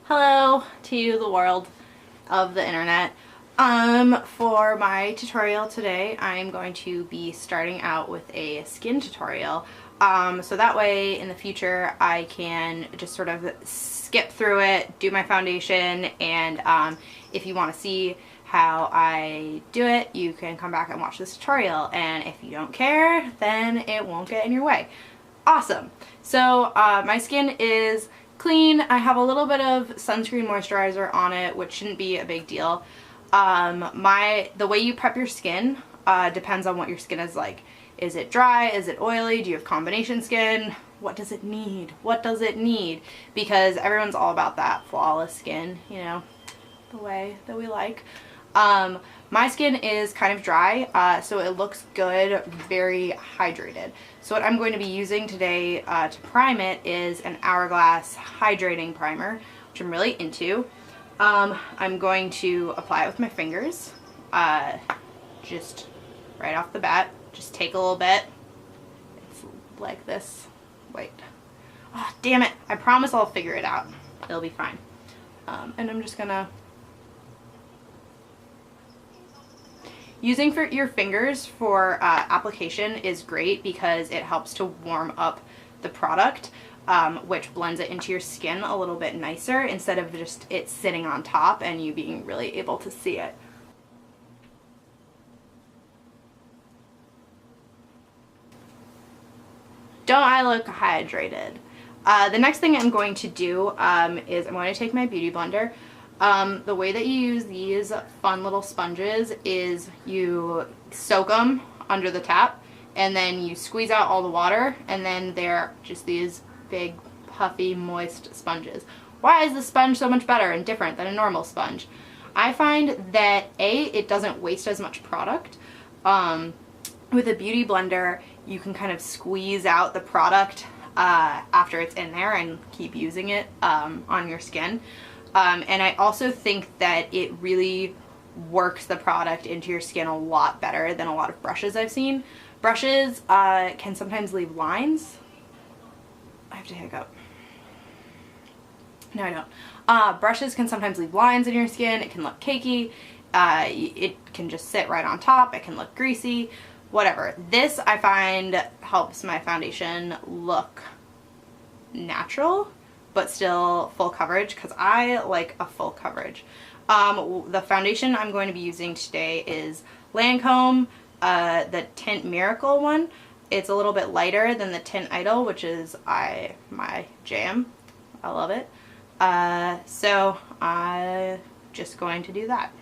Hello to the world of the internet. For my tutorial today, I'm going to be starting out with a skin tutorial. So that way in the future I can just sort of skip through it, do my foundation, and if you want to see how I do it, you can come back and watch this tutorial. And if you don't care, then it won't get in your way. Awesome. So my skin is clean. I have a little bit of sunscreen moisturizer on it, which shouldn't be a big deal. The way you prep your skin depends on what your skin is like. Is it dry? Is it oily? Do you have combination skin? What does it need? What does it need? Because everyone's all about that flawless skin, you know, the way that we like. My skin is kind of dry, so it looks good, very hydrated. So what I'm going to be using today to prime it is an Hourglass Hydrating Primer, which I'm really into. I'm going to apply it with my fingers, just right off the bat. Just take a little bit. It's like this. Wait. Oh, damn it. I promise I'll figure it out. It'll be fine. And I'm just gonna... Using your fingers for application is great because it helps to warm up the product, which blends it into your skin a little bit nicer instead of just it sitting on top and you being really able to see it. Don't I look hydrated? The next thing I'm going to do is I'm going to take my Beauty Blender. The way that you use these fun little sponges is you soak them under the tap and then you squeeze out all the water, and then they're just these big puffy moist sponges. Why is this sponge so much better and different than a normal sponge? I find that it doesn't waste as much product. With a Beauty Blender you can kind of squeeze out the product after it's in there and keep using it on your skin. And I also think that it really works the product into your skin a lot better than a lot of brushes I've seen. Brushes can sometimes leave lines. I have to hiccup. No, I don't. Brushes can sometimes leave lines in your skin. It can look cakey. It can just sit right on top. It can look greasy. Whatever. This, I find, helps my foundation look natural, but still full coverage, because I like a full coverage. The foundation I'm going to be using today is Lancome, the Tint Miracle one. It's a little bit lighter than the Tint Idol, which is my jam. I love it. So I'm just going to do that.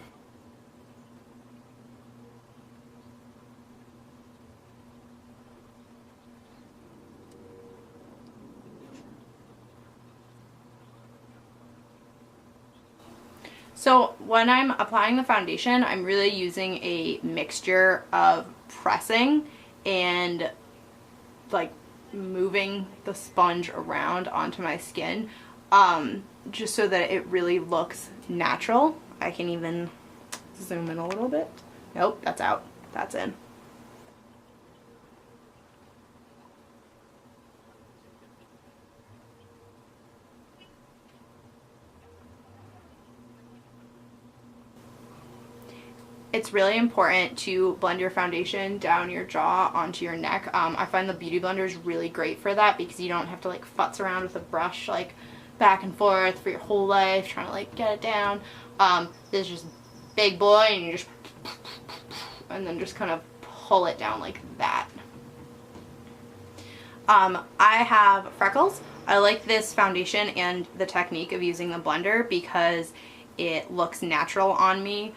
So when I'm applying the foundation, I'm really using a mixture of pressing and like moving the sponge around onto my skin, just so that it really looks natural. I can even zoom in a little bit. Nope, that's out. That's in. It's really important to blend your foundation down your jaw onto your neck. I find the Beauty Blender is really great for that because you don't have to like futz around with a brush like back and forth for your whole life trying to like get it down. This is just big boy and you just and then just kind of pull it down like that. I have freckles. I like this foundation and the technique of using the blender because it looks natural on me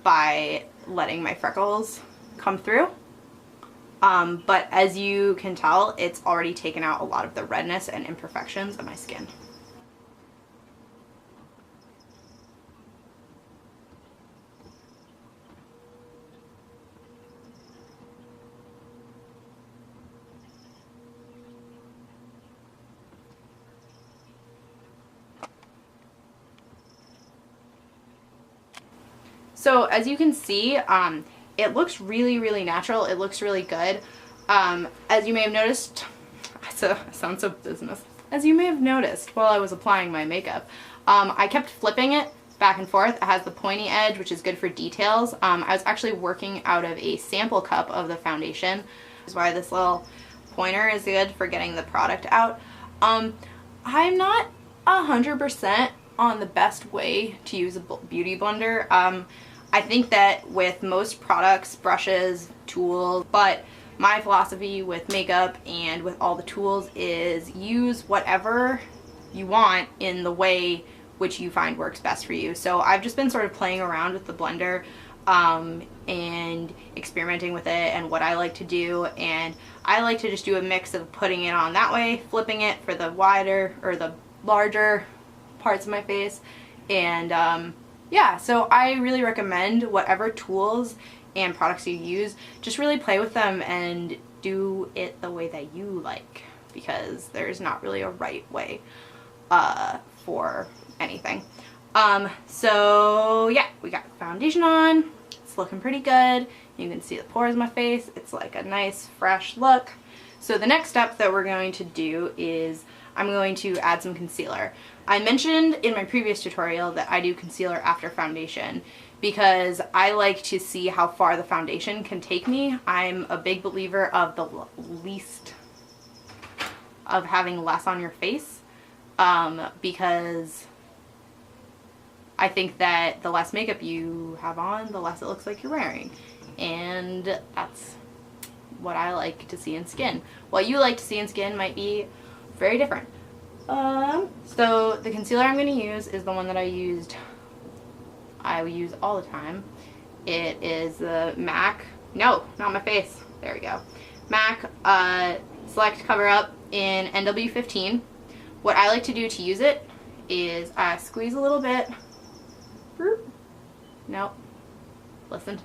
by letting my freckles come through. But as you can tell, it's already taken out a lot of the redness and imperfections of my skin. So as you can see, it looks really, really natural. It looks really good. As you may have noticed, I sound so business. as you may have noticed while I was applying my makeup. I kept flipping it back and forth. It has the pointy edge, which is good for details. I was actually working out of a sample cup of the foundation. That's why this little pointer is good for getting the product out. I'm not 100% on the best way to use a beauty blender. I think that with most products, brushes, tools, but my philosophy with makeup and with all the tools is use whatever you want in the way which you find works best for you. So I've just been sort of playing around with the blender and experimenting with it and what I like to do, and I like to just do a mix of putting it on that way, flipping it for the wider or the larger parts of my face, and yeah, so I really recommend whatever tools and products you use, just really play with them and do it the way that you like, because there's not really a right way for anything. So yeah, we got foundation on. It's looking pretty good. You can see the pores in my face. It's like a nice fresh look. So the next step that we're going to do is I'm going to add some concealer. I mentioned in my previous tutorial that I do concealer after foundation because I like to see how far the foundation can take me. I'm a big believer of the least, of having less on your face, because I think that the less makeup you have on, the less it looks like you're wearing. And that's what I like to see in skin. What you like to see in skin might be very different. So the concealer I'm going to use is the one that I use all the time. It is the MAC, no, not my face, there we go. MAC Select Cover Up in NW15. What I like to do to use it is I squeeze a little bit. Nope. Listen.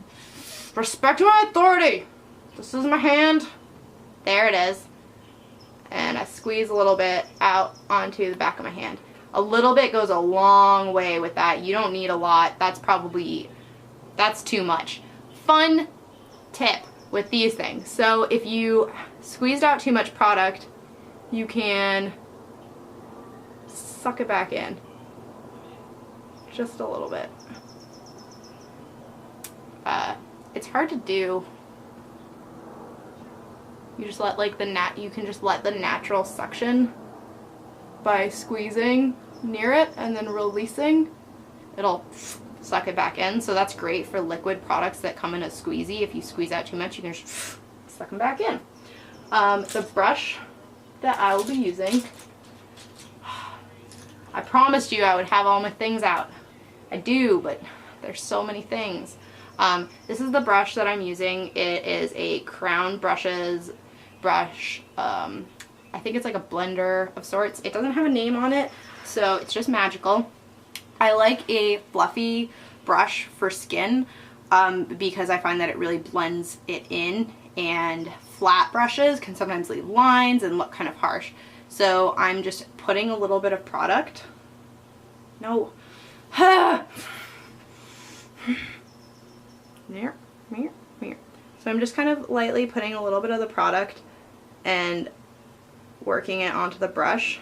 Respect my authority. This is my hand. There it is. And I squeeze a little bit out onto the back of my hand. A little bit goes a long way with that. You don't need a lot. That's too much. Fun tip with these things. So if you squeezed out too much product, you can suck it back in. Just a little bit. It's hard to do. You just let you can just let the natural suction by squeezing near it and then releasing. It'll suck it back in. So that's great for liquid products that come in a squeezy. If you squeeze out too much, you can just suck them back in. The brush that I will be using, I promised you I would have all my things out. I do, but there's so many things. This is the brush that I'm using. It is a Crown Brushes brush. I think it's like a blender of sorts. It doesn't have a name on it, so it's just magical. I like a fluffy brush for skin because I find that it really blends it in, and flat brushes can sometimes leave lines and look kind of harsh. So I'm just putting a little bit of product. No. Here. So I'm just kind of lightly putting a little bit of the product and working it onto the brush.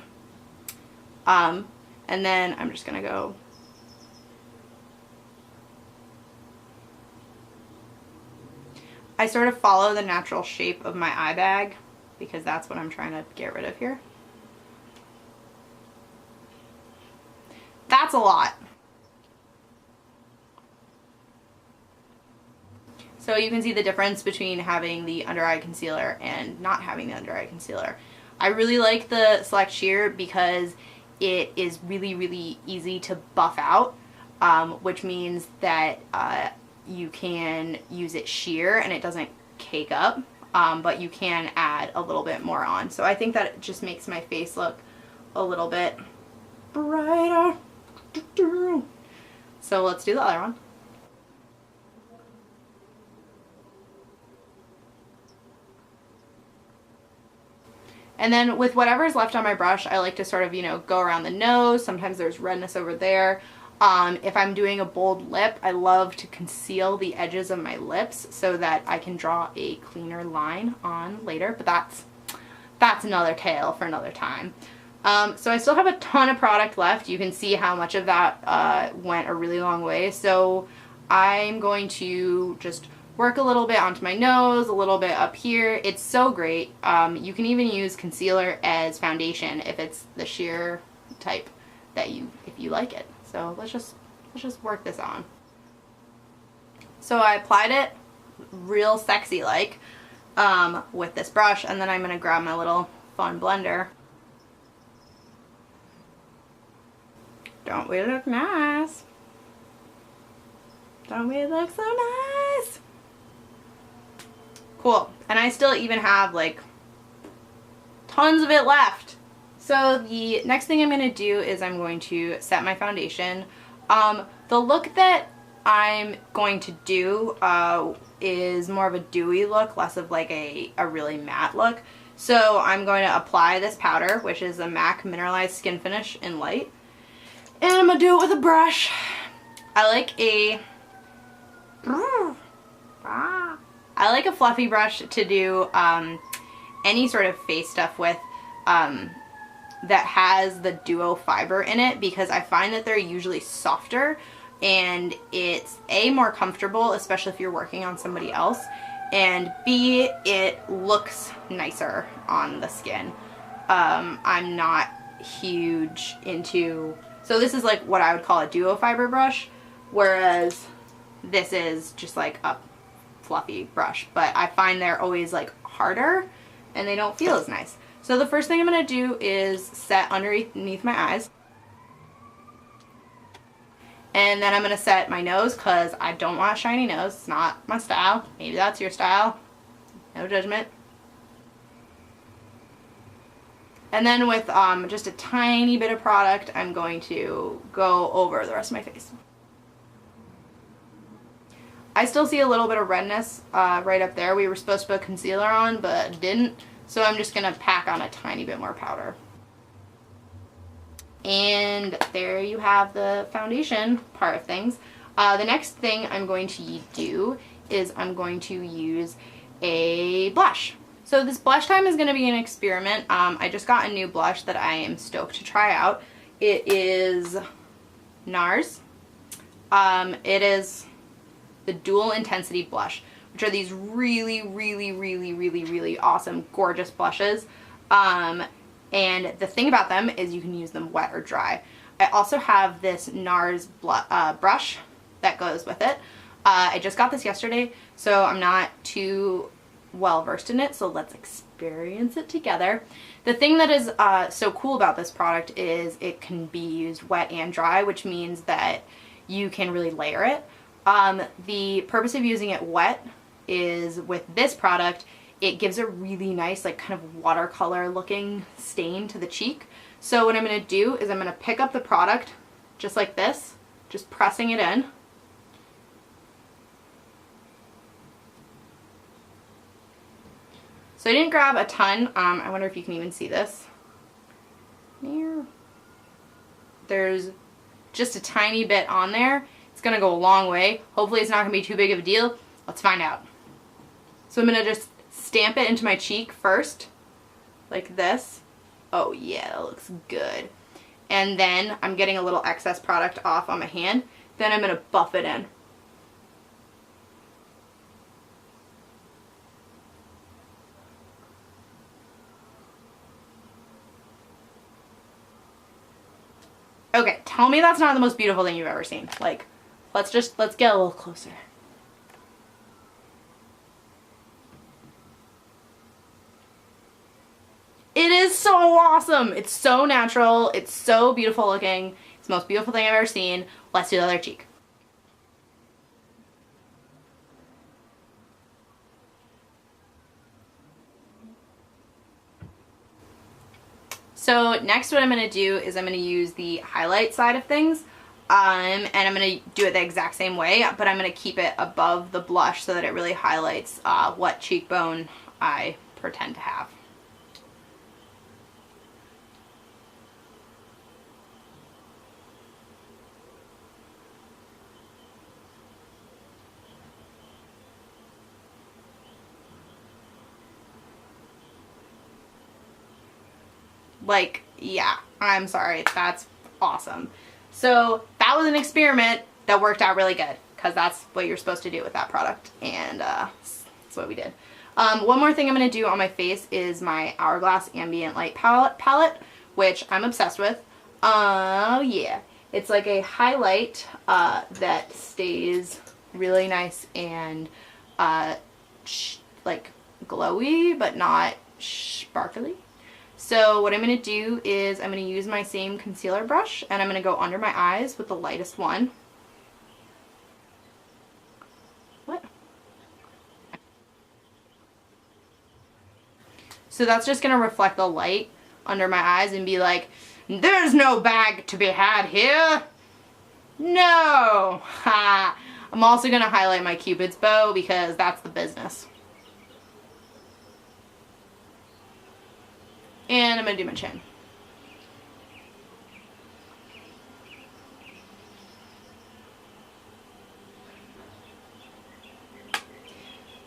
And then I'm just gonna go I sort of follow the natural shape of my eye bag because that's what I'm trying to get rid of here. That's a lot. So you can see the difference between having the under eye concealer and not having the under eye concealer. I really like the Select Sheer because it is really, really easy to buff out, which means that you can use it sheer and it doesn't cake up, but you can add a little bit more on. So I think that it just makes my face look a little bit brighter. So let's do the other one. And then with whatever's left on my brush, I like to sort of, you know, go around the nose. Sometimes there's redness over there. If I'm doing a bold lip, I love to conceal the edges of my lips so that I can draw a cleaner line on later. But that's another tale for another time. So I still have a ton of product left. You can see how much of that went a really long way. So I'm going to just work a little bit onto my nose, a little bit up here. It's so great. You can even use concealer as foundation if it's the sheer type that if you like it. So let's just work this on. So I applied it real sexy like with this brush, and then I'm gonna grab my little fun blender. Don't we look nice? Don't we look so nice? Cool. And I still even have like tons of it left. So the next thing I'm going to do is I'm going to set my foundation. The look that I'm going to do is more of a dewy look, less of like a really matte look. So I'm going to apply this powder, which is a MAC Mineralized Skin Finish in Light. And I'm going to do it with a brush. I like a fluffy brush to do any sort of face stuff with that has the duo fiber in it, because I find that they're usually softer and it's A, more comfortable, especially if you're working on somebody else, and B, it looks nicer on the skin. I'm not huge into, so this is like what I would call a duo fiber brush, whereas this is just like a fluffy brush, but I find they're always like harder and they don't feel as nice. So the first thing I'm going to do is set underneath my eyes. And then I'm going to set my nose because I don't want a shiny nose. It's not my style. Maybe that's your style. No judgment. And then with just a tiny bit of product, I'm going to go over the rest of my face. I still see a little bit of redness right up there. We were supposed to put concealer on, but didn't. So I'm just going to pack on a tiny bit more powder. And there you have the foundation part of things. The next thing I'm going to do is I'm going to use a blush. So this blush time is going to be an experiment. I just got a new blush that I am stoked to try out. It is NARS. It is the Dual Intensity Blush, which are these really awesome, gorgeous blushes. And the thing about them is you can use them wet or dry. I also have this NARS brush that goes with it. I just got this yesterday, so I'm not too well versed in it, so let's experience it together. The thing that is so cool about this product is it can be used wet and dry, which means that you can really layer it. The purpose of using it wet is with this product, it gives a really nice, like, kind of watercolor looking stain to the cheek. So what I'm going to do is I'm going to pick up the product just like this, just pressing it in. So I didn't grab a ton. I wonder if you can even see this. There's just a tiny bit on there. It's going to go a long way. Hopefully it's not going to be too big of a deal. Let's find out. So I'm going to just stamp it into my cheek first, like this. Oh yeah, that looks good. And then I'm getting a little excess product off on my hand. Then I'm going to buff it in. Okay, tell me that's not the most beautiful thing you've ever seen. Like, let's get a little closer. It is so awesome. It's so natural. It's so beautiful looking. It's the most beautiful thing I've ever seen. Let's do the other cheek. So next what I'm going to do is I'm going to use the highlight side of things. And I'm going to do it the exact same way, but I'm going to keep it above the blush so that it really highlights what cheekbone I pretend to have. Like, yeah, I'm sorry. That's awesome. So that was an experiment that worked out really good because that's what you're supposed to do with that product. And that's what we did. One more thing I'm going to do on my face is my Hourglass Ambient Light palette, which I'm obsessed with. Oh yeah. It's like a highlight that stays really nice and like glowy but not sparkly. So what I'm going to do is I'm going to use my same concealer brush and I'm going to go under my eyes with the lightest one. What? So that's just going to reflect the light under my eyes and be like, there's no bag to be had here. No. Ha. I'm also going to highlight my Cupid's bow because that's the business. And I'm going to do my chin.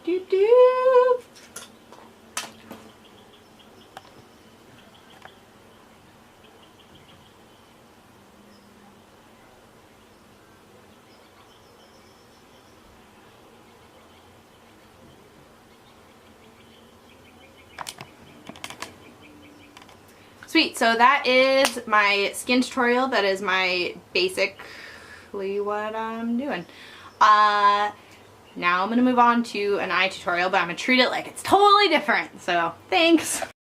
Doo-doo. Sweet, so that is my skin tutorial. That is my basically what I'm doing. Now I'm going to move on to an eye tutorial, but I'm going to treat it like it's totally different. So, thanks.